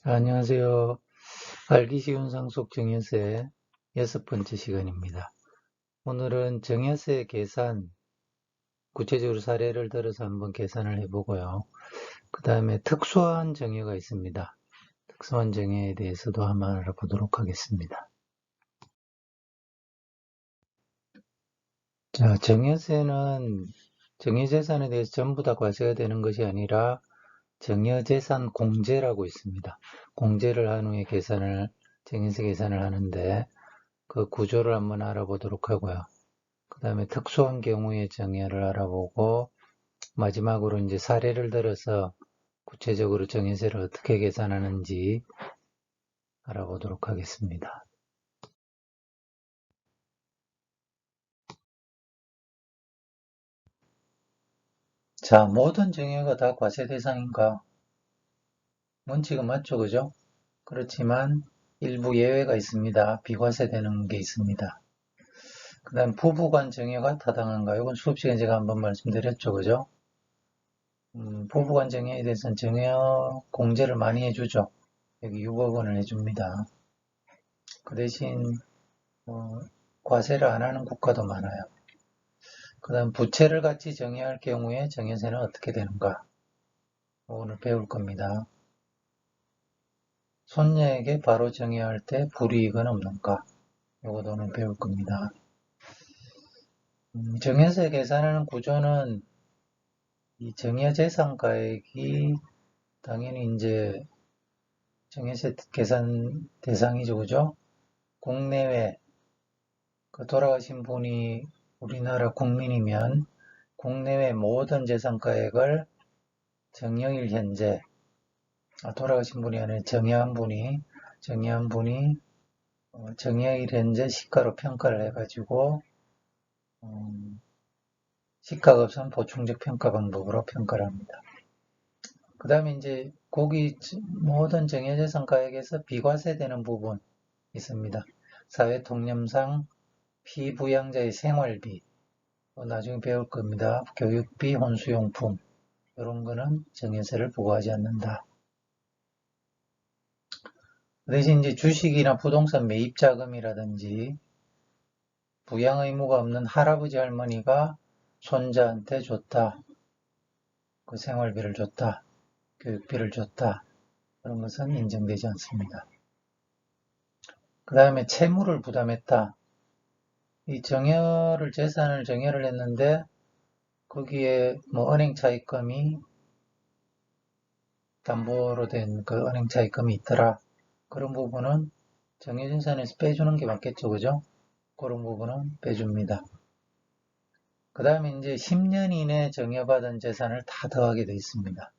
안녕하세요. 알기 쉬운 상속 정연세 6번째 시간입니다. 오늘은 정연세 계산, 구체적으로 사례를 들어서 한번 계산을 해보고요. 그 다음에 특수한 정여가 있습니다. 특수한 정여에 대해서도 한번 알아보도록 하겠습니다. 자, 정여세는 정여재산에 대해서 전부 다 과세가 되는 것이 아니라 정여재산 공제라고 있습니다. 공제를 한 후에 정여세 계산을 하는데 그 구조를 한번 알아보도록 하고요. 그 다음에 특수한 경우의 정의를 알아보고 마지막으로 이제 사례를 들어서 구체적으로 정의세를 어떻게 계산하는지 알아보도록 하겠습니다. 자, 모든 정의가 다 과세 대상인가? 원칙은 맞죠, 그죠? 그렇지만 일부 예외가 있습니다. 비과세되는 게 있습니다. 그 다음 부부간 정의가 타당한가? 이건 수업 시간에 제가 한번 말씀드렸죠, 그죠? 부부간 정의에 대해서는 정의 공제를 많이 해주죠. 여기 6억 원을 해줍니다. 그 대신 과세를 안 하는 국가도 많아요. 그 다음 부채를 같이 정의할 경우에 정의세는 어떻게 되는가? 오늘 배울 겁니다. 손녀에게 바로 정의할 때 불이익은 없는가? 이것도 오늘 배울 겁니다. 정의세 계산하는 구조는 이 정여재산가액이 당연히 이제 정의세 계산 대상이죠, 그죠? 국내외 그 돌아가신 분이 우리나라 국민이면 국내외 모든 재산가액을 정여일 현재 돌아가신 분이 아니라 정여한 분이 정여일 현재 시가로 평가를 해가지고 시가가 없으면 보충적 평가 방법으로 평가를 합니다. 그 다음에 이제 거기 모든 정여재산가액에서 비과세되는 부분 있습니다. 사회통념상 피부양자의 생활비 나중에 배울 겁니다. 교육비, 혼수용품 이런 거는 정여세를 부과하지 않는다. 그 대신 이제 주식이나 부동산 매입 자금이라든지 부양 의무가 없는 할아버지 할머니가 손자한테 줬다. 그 생활비를 줬다. 교육비를 줬다. 그런 것은 인정되지 않습니다. 그 다음에 채무를 부담했다. 이 재산을 정여를 했는데 거기에 뭐 은행 차입금이 담보로 된 그 은행 차입금이 있더라. 그런 부분은 정여재산에서 빼주는 게 맞겠죠, 그죠? 그런 부분은 빼줍니다. 그 다음에 이제 10년 이내 정여받은 재산을 다 더하게 되어 있습니다.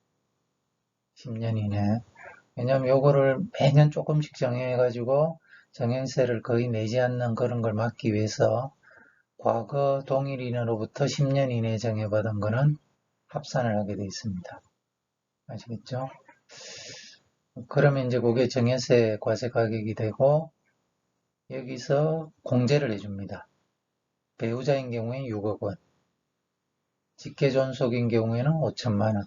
10년 이내. 왜냐면 요거를 매년 조금씩 정여해가지고 정여세를 거의 내지 않는 그런 걸 막기 위해서 과거 동일 인으로부터 10년 이내에 정여받은 거는 합산을 하게 되어 있습니다. 아시겠죠? 그러면 이제 그게 정여세 과세 가격이 되고 여기서 공제를 해줍니다. 배우자인 경우에 6억 원, 직계존속인 경우에는 5천만 원,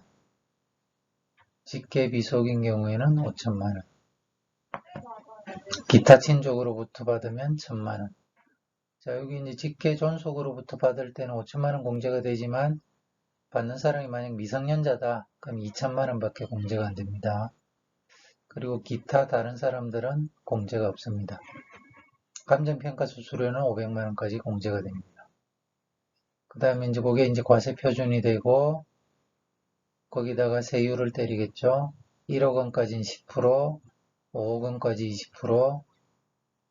직계비속인 경우에는 5천만 원, 기타 친족으로부터 받으면 1천만 원. 자, 여기 이제 직계존속으로부터 받을 때는 5천만 원 공제가 되지만 받는 사람이 만약 미성년자다, 그럼 2천만 원밖에 공제가 안 됩니다. 그리고 기타 다른 사람들은 공제가 없습니다. 감정평가 수수료는 500만 원까지 공제가 됩니다. 그 다음에 이제 그게 이제 과세 표준이 되고 거기다가 세율을 때리겠죠. 1억 원까지는 10%, 5억 원까지 20%,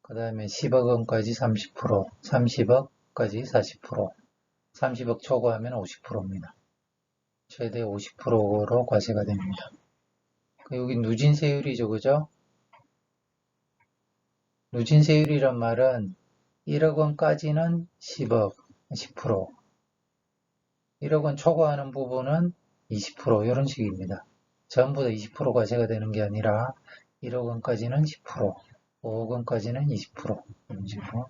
그 다음에 10억 원까지 30%, 30억까지 40%, 30억 초과하면 50%입니다. 최대 50%로 과세가 됩니다. 여기 누진세율이죠, 그죠? 누진세율이란 말은 1억 원까지는 10억, 10%, 1억 원 초과하는 부분은 20% 이런 식입니다. 전부 다 20% 과세가 되는 게 아니라 1억 원까지는 10%, 5억 원까지는 20% 이런 식으로.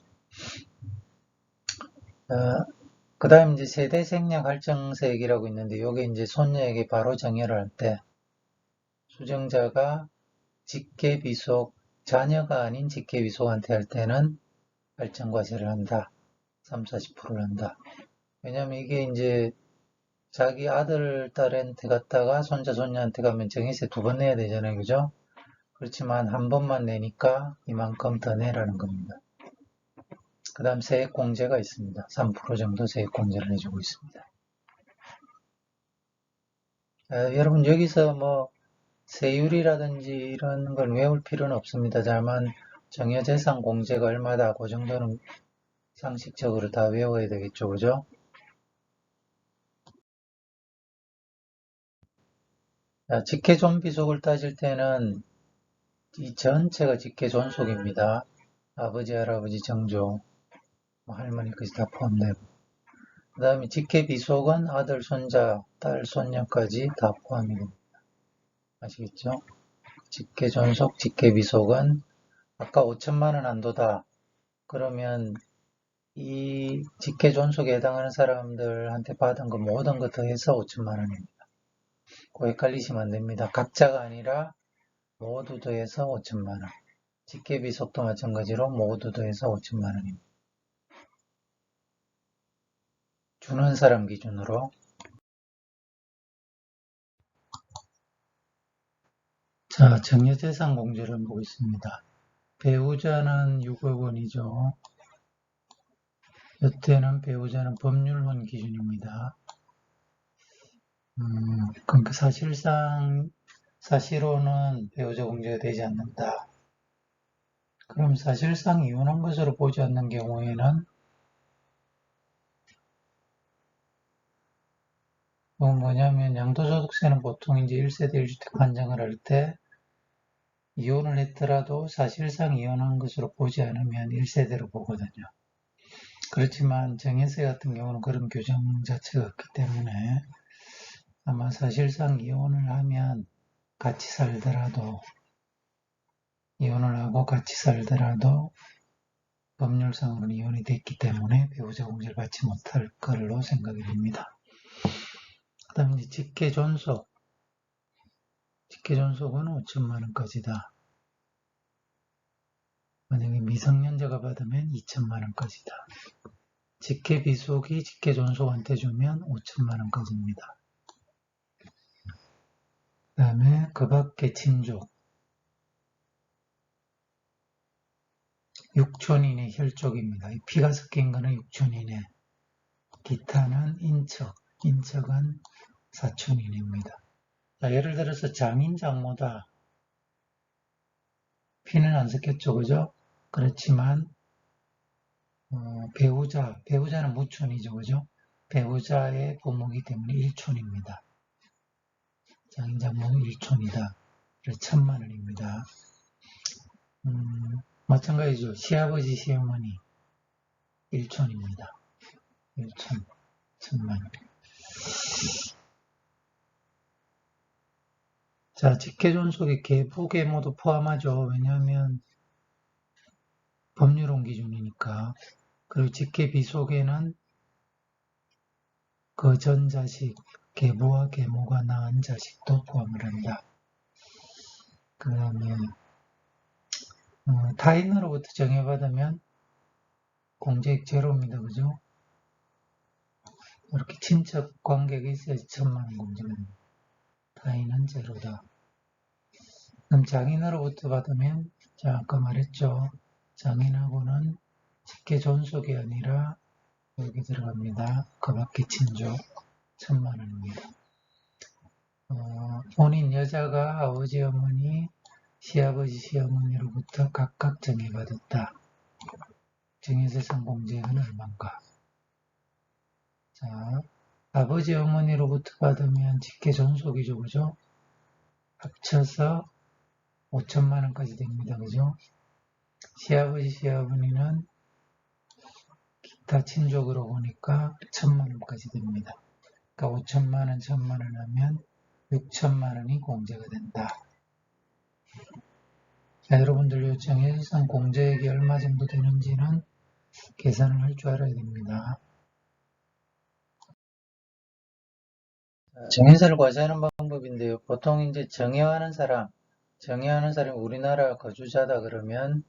그 다음 이제 세대 생략 할증세액이라고 있는데 이게 이제 손녀에게 바로 정여를 할 때 수정자가 직계비속, 자녀가 아닌 직계비속한테 할 때는 발전과세를 한다. 30, 40%를 한다. 왜냐면 이게 이제 자기 아들, 딸한테 갔다가 손자, 손녀한테 가면 정액세 2번 내야 되잖아요. 그죠? 그렇지만 한 번만 내니까 이만큼 더 내라는 겁니다. 그 다음 세액공제가 있습니다. 3% 정도 세액공제를 해주고 있습니다. 여러분 여기서 뭐 세율이라든지 이런 걸 외울 필요는 없습니다. 다만 정여재산 공제가 얼마다 그 정도는 상식적으로 다 외워야 되겠죠. 그죠? 직계존비속을 따질 때는 이 전체가 직계존속입니다. 아버지, 할아버지, 정조, 할머니까지 다 포함되고 그 다음에 직계비속은 아들, 손자, 딸, 손녀까지 다 포함이 됩니다. 아시겠죠? 직계존속, 직계비속은 아까 5천만원 한도다. 그러면 이 직계존속에 해당하는 사람들한테 받은 거 모든 거 더해서 5천만원입니다. 그거 헷갈리시면 안 됩니다. 각자가 아니라 모두 더해서 5천만원. 직계비속도 마찬가지로 모두 더해서 5천만원입니다. 주는 사람 기준으로. 자, 정여재산 공제를 보겠습니다. 배우자는 6억 원이죠. 이때는 배우자는 법률혼 기준입니다. 그러니까 사실로는 배우자 공제가 되지 않는다. 그럼 사실상 이혼한 것으로 보지 않는 경우에는 뭐냐면 양도소득세는 보통 이제 1세대 1주택 판정을 할 때 이혼을 했더라도 사실상 이혼한 것으로 보지 않으면 1세대로 보거든요. 그렇지만 정여세 같은 경우는 그런 규정 자체가 없기 때문에 아마 사실상 이혼을 하면 같이 살더라도 이혼을 하고 같이 살더라도 법률상으로는 이혼이 됐기 때문에 배우자 공제를 받지 못할 걸로 생각이 됩니다. 그 다음에 직계존속. 직계존속은 5천만 원까지다. 만약에 미성년자가 받으면 2천만 원까지다. 직계비속이 직계존속한테 주면 5천만 원까지입니다. 그 다음에 그 밖에 친족. 6촌 이내 혈족입니다. 피가 섞인 거는 6촌 이내. 기타는 인척. 인척은 4촌 이내입니다. 자, 예를 들어서 장인, 장모다. 피는 안 섞였죠, 그죠? 그렇지만 배우자는 무촌이죠, 그죠? 배우자의 부모이기 때문에 1촌입니다. 장인, 장모는 1촌이다. 그래서 1,000만 원입니다. 마찬가지죠. 시아버지, 시어머니 1촌입니다. 1촌, 1,000만 원. 자, 직계존속에 계부, 계모도 포함하죠. 왜냐하면 법률혼 기준이니까. 그리고 직계비속에는 그 전 자식, 계부와 계모가 낳은 자식도 포함을 한다. 그 다음에 타인으로부터 정해받으면 공제액 제로입니다. 그죠? 이렇게 친척 관계가 있어야지 1,000만 원 공제가 됩니다. 타인은 제로다. 그럼 장인으로부터 받으면 자, 아까 말했죠. 장인하고는 직계존속이 아니라 여기 들어갑니다. 그 밖에 친족 1,000만 원입니다. 본인 여자가 아버지, 어머니, 시아버지, 시어머니로부터 각각 정해받았다. 정해재산 공제액은 얼마인가? 자, 아버지, 어머니로부터 받으면 직계존속이죠, 그죠? 합쳐서 5천만 원까지 됩니다, 그죠? 시아버지, 시어머니는 기타 친족으로 보니까 1,000만 원까지 됩니다. 그러니까 5천만 원, 1,000만 원 하면 6천만 원이 공제가 된다. 자, 여러분들 정해재산 공제액이 얼마 정도 되는지는 계산을 할 줄 알아야 됩니다. 정해세를 과세하는 방법인데요. 보통 이제 정해하는 사람, 정의하는 사람이 우리나라 거주자다 그러면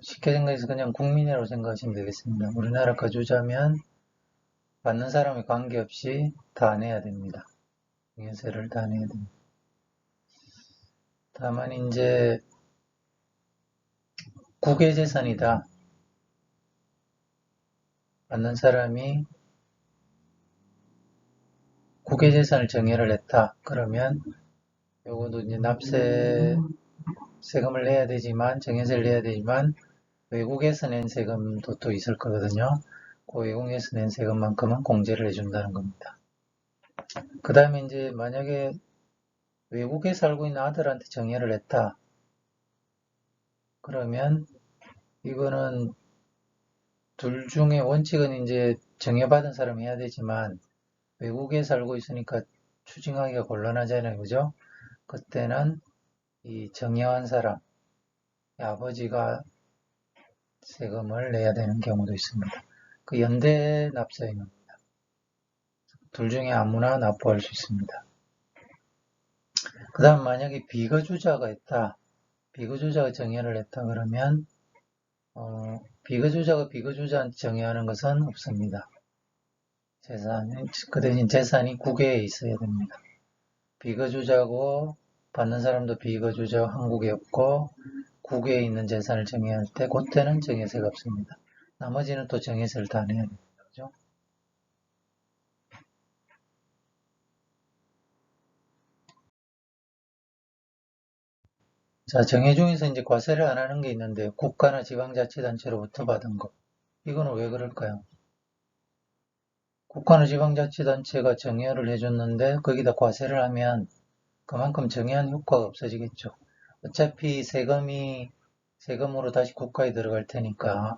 쉽게 생각해서 그냥 국민이라고 생각하시면 되겠습니다. 우리나라 거주자면 받는 사람에 관계없이 다 내야 됩니다. 증여세를 다 내야 됩니다. 다만 이제 국외재산이다. 받는 사람이 국외재산을 증여를 했다. 그러면 요것도 이제 납세 세금을 내야 되지만 증여세를 내야 되지만 외국에서 낸 세금도 또 있을 거거든요. 그 외국에서 낸 세금만큼은 공제를 해준다는 겁니다. 그 다음에 이제 만약에 외국에 살고 있는 아들한테 증여를 했다. 그러면 이거는 둘 중에 원칙은 이제 증여받은 사람이 해야 되지만 외국에 살고 있으니까 추징하기가 곤란하잖아요. 그죠? 그때는 이 증여한 사람, 아버지가 세금을 내야 되는 경우도 있습니다. 그 연대 납세입니다. 둘 중에 아무나 납부할 수 있습니다. 그 다음 만약에 비거주자가 있다. 비거주자가 증여를 했다 그러면 비거주자가 비거주자한테 증여하는 것은 없습니다. 그 대신 재산이 국외에 있어야 됩니다. 비거주자고 받는 사람도 비거주자 한국에 없고 국외에 있는 재산을 증여할 때 그때는 증여세가 없습니다. 나머지는 또 증여세를 다 내야 됩니다. 그죠? 자, 증여 중에서 이제 과세를 안 하는 게 있는데 국가나 지방자치단체로부터 받은 거. 이거는 왜 그럴까요? 국가나 지방자치단체가 증여를 해줬는데 거기다 과세를 하면 그만큼 증여한 효과가 없어지겠죠. 어차피 세금으로 다시 국가에 들어갈 테니까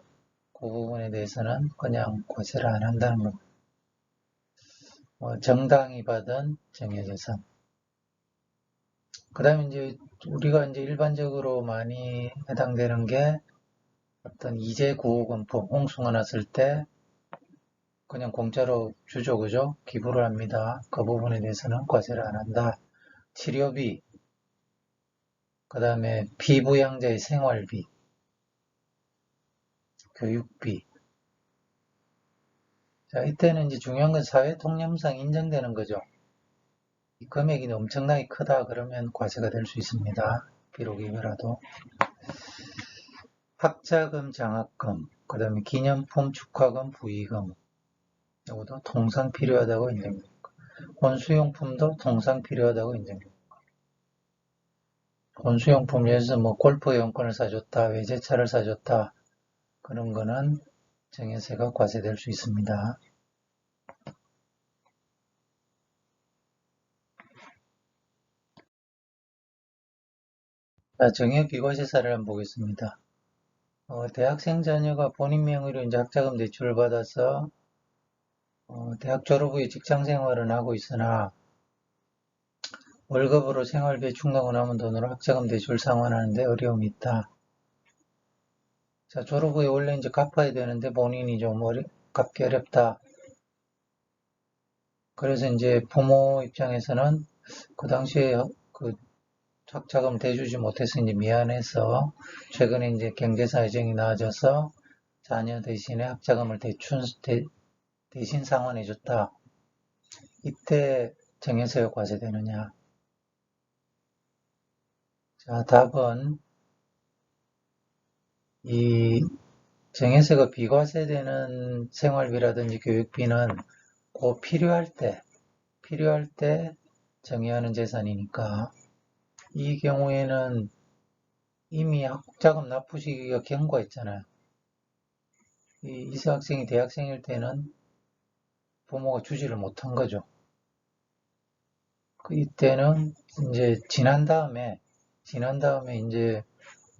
그 부분에 대해서는 그냥 과세를 안 한다는 겁니다. 정당이 받은 증여재산. 그 다음에 이제 우리가 이제 일반적으로 많이 해당되는 게 어떤 이재 구호금품, 홍수가 났을 때 그냥 공짜로 주죠, 그죠? 기부를 합니다. 그 부분에 대해서는 과세를 안 한다. 치료비, 그 다음에 피부양자의 생활비, 교육비. 자, 이때는 이제 중요한 건 사회 통념상 인정되는 거죠. 이 금액이 엄청나게 크다 그러면 과세가 될 수 있습니다. 비록 이거라도. 학자금, 장학금, 그 다음에 기념품, 축하금, 부의금. 이것도 통상 필요하다고 인정됩니다. 혼수용품도 통상 필요하다고 인정됩니다. 혼수용품 예를 들어서 뭐 골프 이용권을 사줬다, 외제차를 사줬다 그런 거는 증여세가 과세될 수 있습니다. 자, 증여 비과세 사례를 한번 보겠습니다. 대학생 자녀가 본인 명의로 이제 학자금 대출을 받아서 대학 졸업 후에 직장 생활을 하고 있으나 월급으로 생활비에 충당을 남은 돈으로 학자금 대출 상환하는데 어려움이 있다. 자, 졸업 후에 원래 이제 갚아야 되는데 본인이 좀 갚기 어렵다. 그래서 이제 부모 입장에서는 그 당시에 그 학자금 대주지 못해서 이제 미안해서 최근에 이제 경제 사정이 나아져서 자녀 대신에 학자금을 대신 상환해줬다. 이때 증여세가 과세되느냐? 자, 답은 이 증여세가 비과세되는 생활비라든지 교육비는 꼭 필요할 때 증여하는 재산이니까 이 경우에는 이미 학자금 납부 시기가 경과했잖아요. 이 학생이 대학생일 때는 부모가 주지를 못한 거죠. 이때는 이제 지난 다음에 이제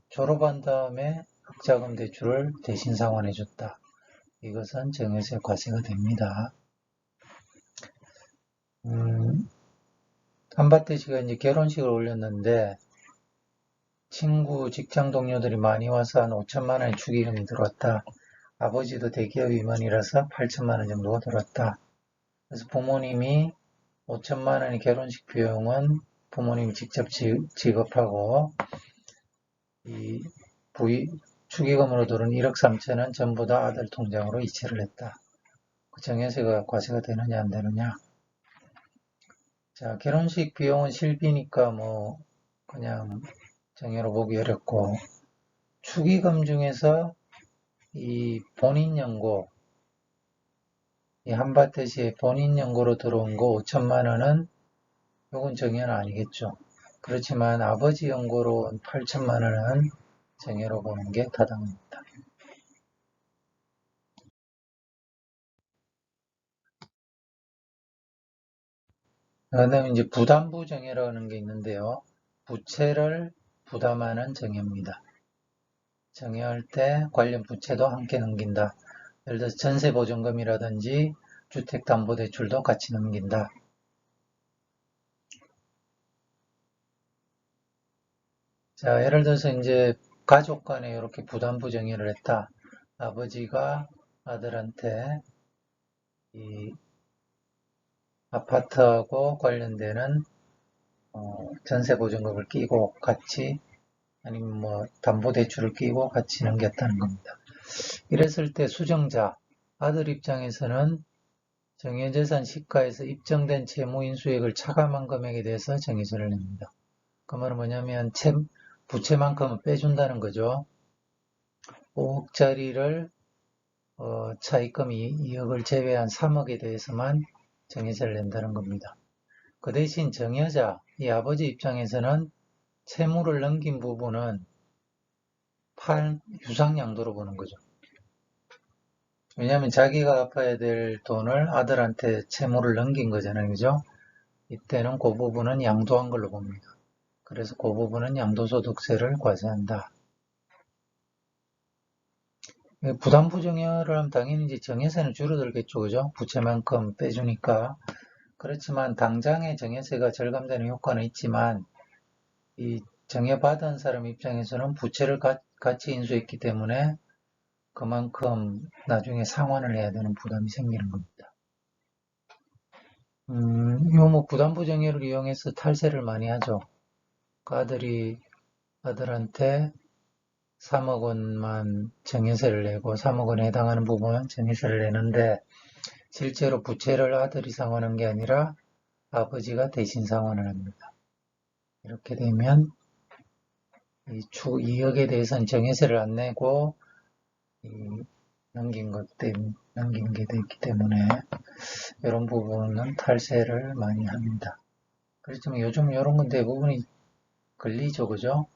졸업한 다음에 학자금 대출을 대신 상환해 줬다. 이것은 증여세 과세가 됩니다. 한바태 씨가 이제 결혼식을 올렸는데 친구 직장 동료들이 많이 와서 한 5천만 원의 축의금이 들어왔다. 아버지도 대기업 임원이라서 8천만 원 정도가 들어왔다. 그래서 부모님이 5천만 원의 결혼식 비용은 부모님이 직접 지급하고 이 축의금으로 들은 1억 3천은 전부 다 아들 통장으로 이체를 했다. 그 정해세가 과세가 되느냐 안 되느냐. 자, 결혼식 비용은 실비니까 뭐 그냥 정해로 보기 어렵고, 축의금 중에서 이 본인 연고, 이 한밭대시에 본인 연고로 들어온 거 5천만 원은 요건 정해는 아니겠죠. 그렇지만 아버지 연고로 8천만 원은 정해로 보는 게 타당합니다. 그다음에 이제 부담부 정해라는 게 있는데요. 부채를 부담하는 정해입니다. 정해할 때 관련 부채도 함께 넘긴다. 예를 들어서 전세보증금이라든지 주택담보대출도 같이 넘긴다. 자, 예를 들어서 이제 가족 간에 이렇게 부담부 정해를 했다. 아버지가 아들한테 이 아파트하고 관련되는 전세보증금을 끼고 같이, 아니면 뭐 담보대출을 끼고 같이 넘겼다는 겁니다. 이랬을 때 수정자, 아들 입장에서는 정해재산 시가에서 입증된 채무인수액을 차감한 금액에 대해서 정해세를 냅니다. 그 말은 뭐냐면 부채만큼은 빼준다는 거죠. 5억짜리를 차입금이 2억을 제외한 3억에 대해서만 정해세를 낸다는 겁니다. 그 대신 정여자, 이 아버지 입장에서는 채무를 넘긴 부분은 유상양도로 보는 거죠. 왜냐하면 자기가 갚아야 될 돈을 아들한테 채무를 넘긴 거잖아요. 그죠? 이때는 그 부분은 양도한 걸로 봅니다. 그래서 그 부분은 양도소득세를 과세한다. 부담부 정해를 하면 당연히 이제 정해세는 줄어들겠죠. 그죠? 부채만큼 빼주니까. 그렇지만 당장의 정해세가 절감되는 효과는 있지만, 이 정해받은 사람 입장에서는 부채를 같이 인수했기 때문에 그만큼 나중에 상환을 해야 되는 부담이 생기는 겁니다. 뭐 부담부 정해를 이용해서 탈세를 많이 하죠. 그 아들한테 3억 원만 정해세를 내고 3억 원에 해당하는 부분은 정해세를 내는데, 실제로 부채를 아들이 상환한 게 아니라 아버지가 대신 상환을 합니다. 이렇게 되면 이 2억에 대해서는 정해세를 안 내고 넘긴 게 되기 때문에 이런 부분은 탈세를 많이 합니다. 그렇지만 요즘 이런 건 대부분이 걸리죠, 그죠?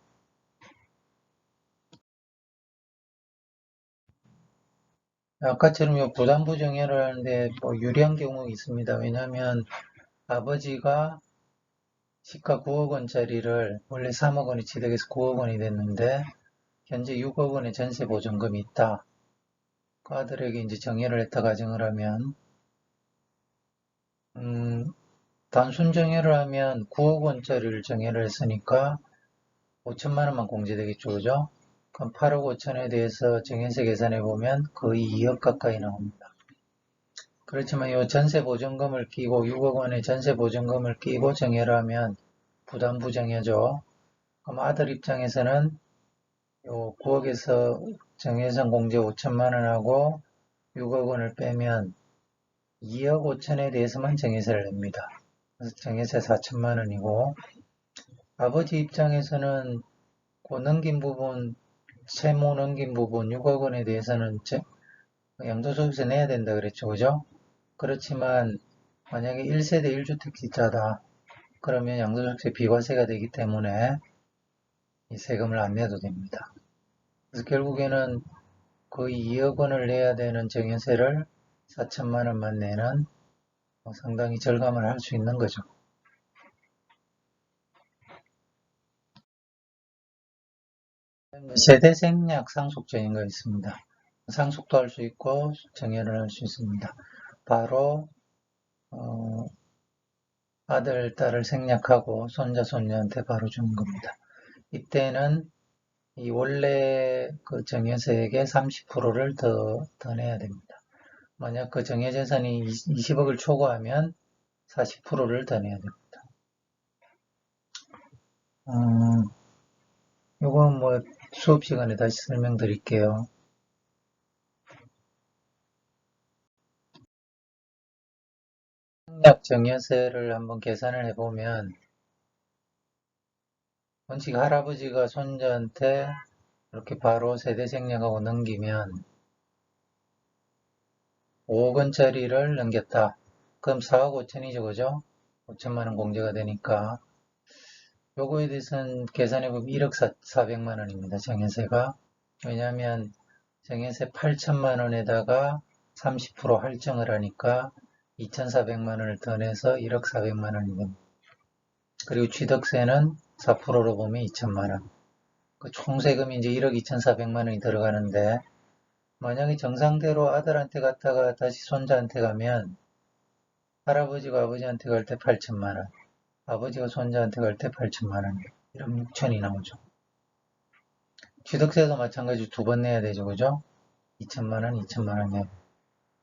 아까처럼 부담부 정해를 하는데 뭐 유리한 경우가 있습니다. 왜냐하면 아버지가 시가 9억 원짜리를 원래 3억 원이 취득해서 9억 원이 됐는데 현재 6억 원의 전세 보증금이 있다. 그 아들에게 이제 정해를 했다 가정을 하면 단순 정해를 하면 9억 원짜리를 정해를 했으니까 5천만 원만 공제되겠죠, 그죠? 그럼 8억 5천에 대해서 정해세 계산해 보면 거의 2억 가까이 나옵니다. 그렇지만 이 전세 보증금을 끼고 6억 원의 전세 보증금을 끼고 정해를 하면 부담부 정해죠. 그럼 아들 입장에서는 요 9억에서 정해선 공제 5천만 원하고 6억 원을 빼면 2억 5천에 대해서만 정해세를 냅니다. 그래서 정해세 4천만 원이고, 아버지 입장에서는 그 넘긴 부분, 채무 넘긴 부분 6억 원에 대해서는 양도소득세 내야 된다 그랬죠. 그죠? 그렇지만 만약에 1세대 1주택자다. 그러면 양도소득세 비과세가 되기 때문에 이 세금을 안 내도 됩니다. 그래서 결국에는 거의 2억 원을 내야 되는 정해세를 4천만 원만 내는 상당히 절감을 할 수 있는 거죠. 세대 생략 상속정의가 있습니다. 상속도 할 수 있고 정해를 할 수 있습니다. 바로 아들, 딸을 생략하고 손자, 손녀한테 바로 주는 겁니다. 이때는 이 원래 그 정해세액의 30%를 더 내야 됩니다. 만약 그 정해재산이 20억을 초과하면 40%를 더 내야 됩니다. 요건 뭐 수업 시간에 다시 설명드릴게요. 생략 정여세를 한번 계산을 해보면 원칙 할아버지가 손자한테 이렇게 바로 세대 생략하고 넘기면 5억원짜리를 넘겼다. 그럼 4억 5천이죠, 그죠? 5천만 원 공제가 되니까 요거에 대해서는 계산해보면 1억 4백만 원입니다. 정해세가. 왜냐하면 정해세 8천만 원에다가 30% 할증을 하니까 2,400만 원을 더 내서 1억 4백만 원이 됩니다. 그리고 취득세는 4%로 보면 2천만 원. 그 총세금이 이제 1억 2,400만 원이 들어가는데 만약에 정상대로 아들한테 갔다가 다시 손자한테 가면 할아버지가 아버지한테 갈 때 8천만 원, 아버지가 손자한테 갈 때 8천만 원, 1억 6천이 나오죠. 취득세도 마찬가지로 두 번 내야 되죠, 그죠? 2천만 원, 2천만 원 내야.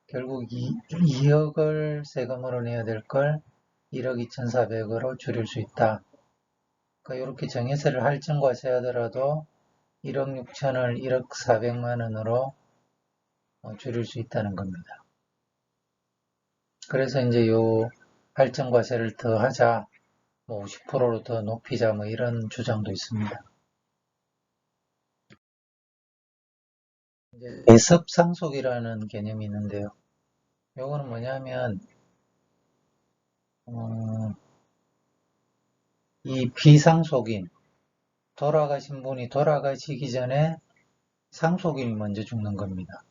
결국 2억을 세금으로 내야 될 걸 1억 2,400으로 줄일 수 있다. 그러니까 이렇게 정해세를 할증과세하더라도 1억 6천을 1억 4백만 원으로 줄일 수 있다는 겁니다. 그래서 이제 요 할증과세를 더 하자, 뭐 50%로 더 높이자, 뭐 이런 주장도 있습니다. 이제 대습상속이라는 개념이 있는데요. 요거는 뭐냐면 이 비상속인, 돌아가신 분이 돌아가시기 전에 상속인이 먼저 죽는 겁니다.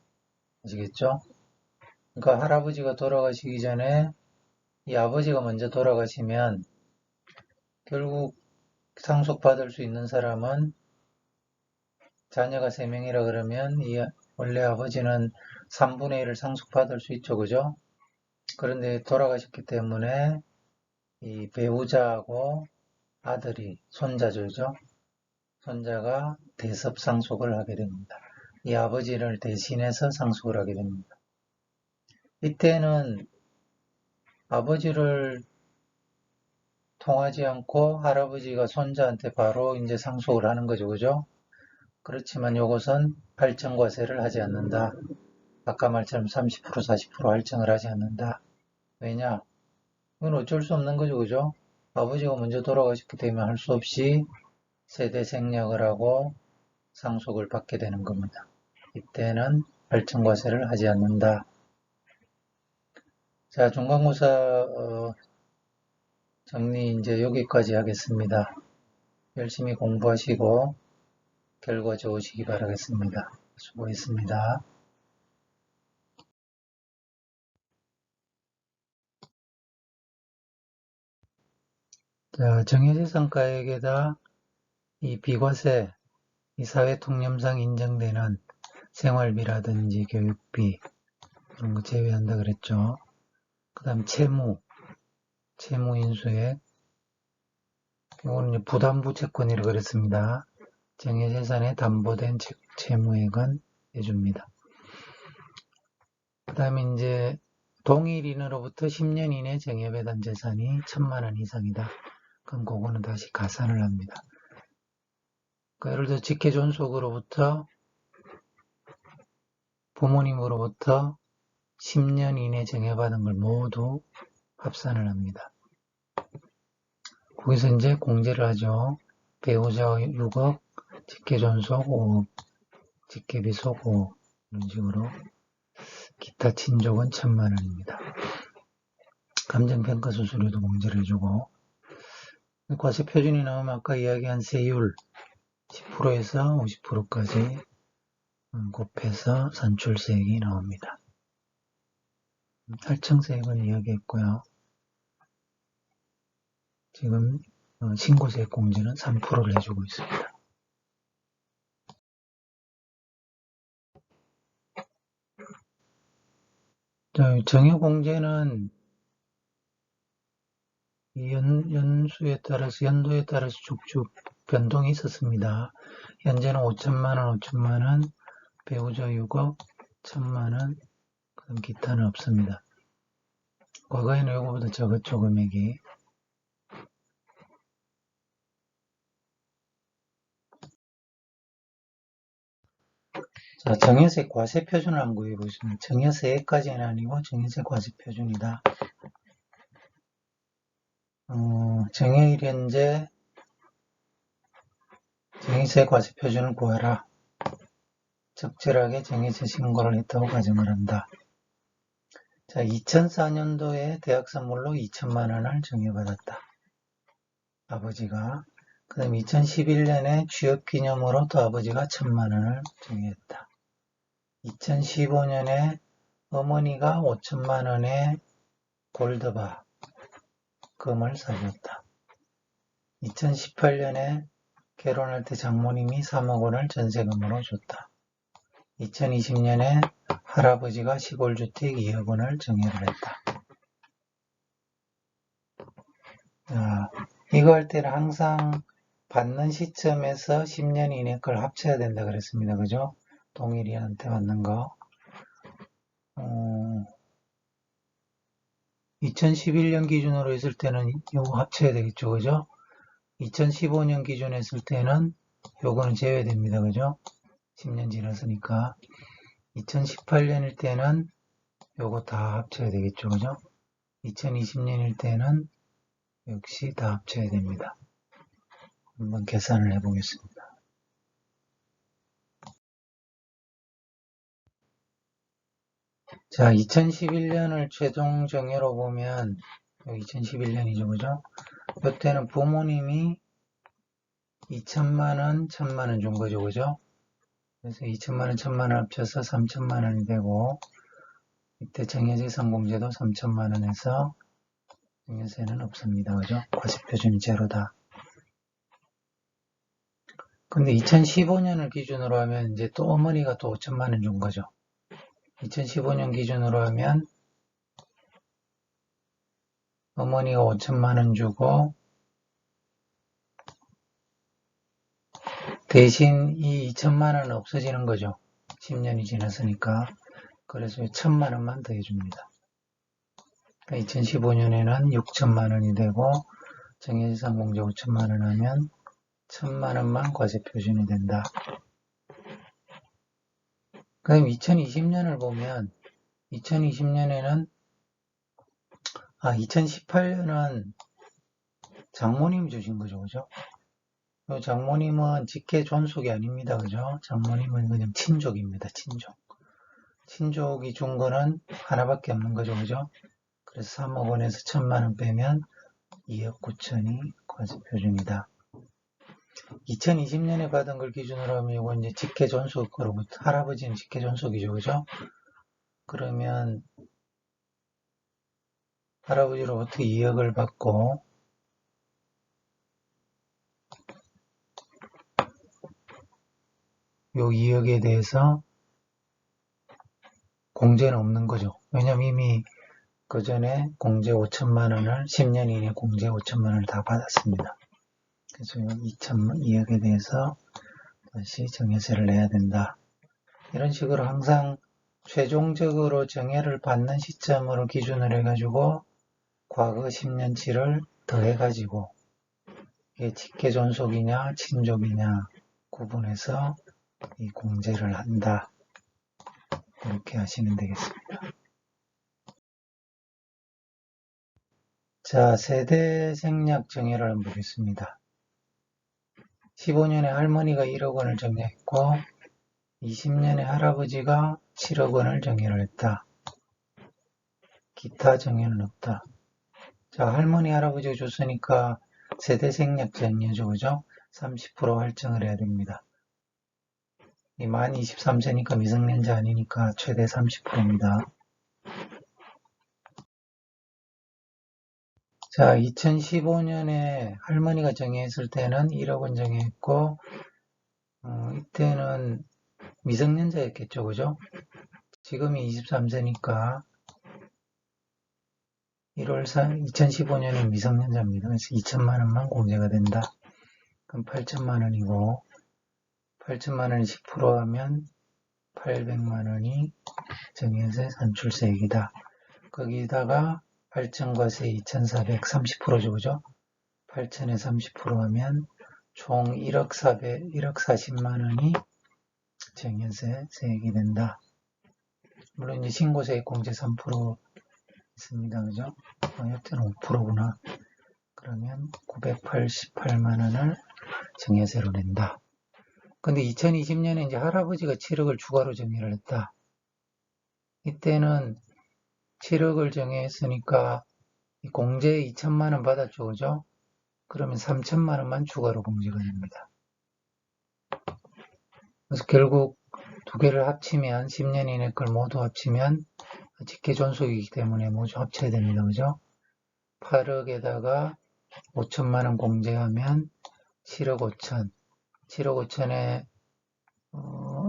아시겠죠? 그러니까 할아버지가 돌아가시기 전에 이 아버지가 먼저 돌아가시면 결국 상속받을 수 있는 사람은 자녀가 3명이라 그러면 이 원래 아버지는 3분의 1을 상속받을 수 있죠. 그죠? 그런데 돌아가셨기 때문에 이 배우자하고 아들이 손자죠. 손자가 대섭 상속을 하게 됩니다. 이 아버지를 대신해서 상속을 하게 됩니다. 이때는 아버지를 통하지 않고 할아버지가 손자한테 바로 이제 상속을 하는 거죠. 그죠? 그렇지만 이것은 할증과세를 하지 않는다. 아까 말처럼 30% 40% 할증을 하지 않는다. 왜냐? 이건 어쩔 수 없는 거죠. 그죠? 아버지가 먼저 돌아가셨기 때문에 할 수 없이 세대 생략을 하고 상속을 받게 되는 겁니다. 이때는 할증과세를 하지 않는다. 자, 중간고사 정리 이제 여기까지 하겠습니다. 열심히 공부하시고 결과 좋으시기 바라겠습니다. 수고했습니다. 자, 정해재산가액에다 이 비과세, 이 사회통념상 인정되는 생활비라든지 교육비 그런 거 제외한다 그랬죠. 그 다음 채무 인수액, 이거는 부담부 채권이라고 그랬습니다. 정해재산에 담보된 채무액은 해줍니다. 그 다음에 이제 동일인으로부터 10년 이내 정해배당 재산이 1,000만 원 이상이다. 그럼 그거는 다시 가산을 합니다. 그러니까 예를 들어 직계존속으로부터 부모님으로부터 10년 이내 정해받은 걸 모두 합산을 합니다. 거기서 이제 공제를 하죠. 배우자 6억, 직계존속 5억, 직계비속 5억 이런 식으로 기타 친족은 1,000만 원입니다. 감정평가 수수료도 공제를 해주고 과세 표준이 나오면 아까 이야기한 세율 10%에서 50%까지 곱해서 산출세액이 나옵니다. 할증세액은 이야기했고요. 지금 신고세액 공제는 3%를 해주고 있습니다. 정액공제는 연도에 따라서 쭉쭉 변동이 있었습니다. 현재는 5천만 원, 5천만 원, 배우자 6억, 1,000만 원, 그럼 기타는 없습니다. 과거에는 이거보다 적었죠, 금액이. 자, 정해세 과세 표준을 한번 구해보겠습니다. 정해세까지는 아니고 정해세 과세 표준이다. 정해일 현재 정해세 과세 표준을 구하라. 적절하게 정해세 신고를 했다고 가정을 한다. 자, 2004년도에 대학 선물로 2천만 원을 정해받았다. 아버지가. 그 다음 2011년에 취업기념으로 또 아버지가 1,000만 원을 정해했다. 2015년에 어머니가 5천만 원의 골드바 금을 사줬다. 2018년에 결혼할 때 장모님이 3억 원을 전세금으로 줬다. 2020년에 할아버지가 시골주택 2억 원을 정해를 했다. 자, 이거 할 때는 항상 받는 시점에서 10년 이내 걸 합쳐야 된다 그랬습니다. 그죠? 동일이한테 받는 거. 2011년 기준으로 했을 때는 이거 합쳐야 되겠죠. 그죠? 2015년 기준 했을 때는 요거는 제외됩니다. 그죠? 10년 지났으니까. 2018년일 때는 요거 다 합쳐야 되겠죠. 그죠? 2020년일 때는 역시 다 합쳐야 됩니다. 한번 계산을 해보겠습니다. 자, 2011년을 최종 정예로 보면 2011년이죠. 그죠? 이때는 부모님이 2천만 원, 1,000만 원 준 거죠. 그죠? 그래서 2천만 원, 1,000만 원 합쳐서 3천만 원이 되고 이때 정해재산공제도 3천만 원에서 증여세는 없습니다. 그죠? 과세표준이 제로다. 근데 2015년을 기준으로 하면 이제 또 어머니가 또 5천만 원 준 거죠. 2015년 기준으로 하면 어머니가 5천만 원 주고 대신 이 2천만 원은 없어지는 거죠. 10년이 지났으니까. 그래서 1,000만 원만 더 해줍니다. 그러니까 2015년에는 6천만 원이 되고 정해재산공제 5천만 원 하면 1,000만 원만 과세표준이 된다. 그 다음 2020년을 보면 2020년에는 2018년은 장모님이 주신 거죠. 그죠? 장모님은 직계 존속이 아닙니다. 그죠? 장모님은 그냥 친족입니다. 친족. 친족이 준 거는 하나밖에 없는 거죠. 그죠? 그래서 3억 원에서 1,000만 원 빼면 2억 9천이 과세표준이다. 2020년에 받은 걸 기준으로 하면 이건 이제 직계 존속으로부터 할아버지는 직계 존속이죠. 그죠? 그러면 할아버지로부터 2억을 받고 요 2억에 대해서 공제는 없는 거죠. 왜냐면 이미 그 전에 공제 5천만 원을 10년 이내 공제 5천만 원을 다 받았습니다. 그래서 2억에 대해서 다시 정해세를 내야 된다. 이런 식으로 항상 최종적으로 정해를 받는 시점으로 기준을 해가지고 과거 10년치를 더해가지고 이게 직계존속이냐 친족이냐 구분해서 이 공제를 한다. 이렇게 하시면 되겠습니다. 자, 세대 생략 정해를 한번 보겠습니다. 15년에 할머니가 1억 원을 정해했고 20년에 할아버지가 7억 원을 정해를 했다. 기타 정해는 없다. 자, 할머니 할아버지가 줬으니까 세대 생략 정해죠. 그죠? 30% 할증을 해야 됩니다. 이 만 23세니까 미성년자 아니니까 최대 30%입니다. 자, 2015년에 할머니가 정해했을 때는 1억 원 정해했고 이때는 미성년자였겠죠. 그죠? 지금이 23세니까 2015년에 미성년자입니다. 그래서 2천만 원만 공제가 된다. 그럼 8천만 원이고 8천만 원이 10% 하면 800만 원이 정해세 산출세액이다. 거기다가 할증과세 2,430%죠. 그죠? 8천에 30% 하면 총 1억 40만 원이 증여세 세액이 된다. 물론 이제 신고세액 공제 3% 있습니다. 그죠? 여튼 5%구나. 그러면 988만 원을 증여세로 낸다. 근데 2020년에 이제 할아버지가 7억을 추가로 정의를 했다. 이때는 7억을 정의했으니까 공제 2천만 원 받았죠. 그죠? 그러면 3천만 원만 추가로 공제가 됩니다. 그래서 결국 두 개를 합치면 10년 이내 걸 모두 합치면 직계존속이기 때문에 모두 합쳐야 됩니다. 그죠? 8억에다가 5천만 원 공제하면 7억 5천. 7억 5천에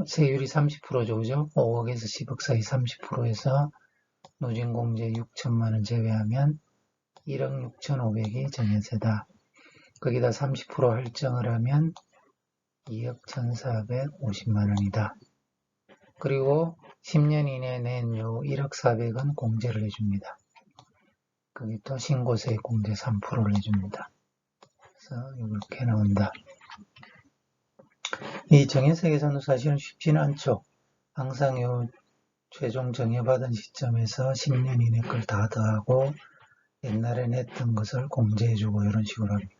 세율이 30%죠. 그죠? 5억에서 10억 사이 30%에서 누진공제 6천만 원 제외하면 1억 6천5백이 증여세다. 거기다 30% 할증을 하면 2억 1,450만 원이다. 그리고 10년 이내에 낸 요 1억 4백은 공제를 해줍니다. 거기 또 신고세 공제 3%를 해줍니다. 그래서 이렇게 나온다. 이 정해세 계산도 사실은 쉽지는 않죠. 항상 요 최종 정해받은 시점에서 10년 이내 걸 다 더하고 옛날에 냈던 것을 공제해주고 이런 식으로 합니다.